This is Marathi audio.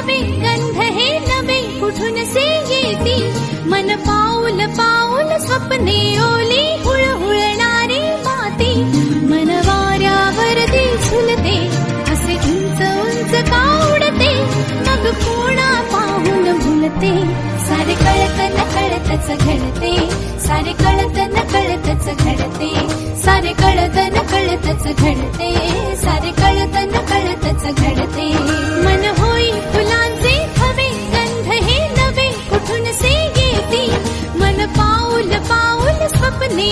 हवे गंध हे नवे कुठून से येती मन पाऊल पाऊल स्वप्ने ओली हुळहुळणारी माती मन वाऱ्यावर ती झुलते असे उंच उंच का उडते मग कोणा पाहून भुलते सारे कळत न कळतच घडते सारे कळत न कळतच घडते सारे कळत न कळतच घडते सारे कळत न कळतच घडते मन होई फुलांचे हवे गंध हे नवे कुठून से येती मन पाऊल पाऊल स्वप्ने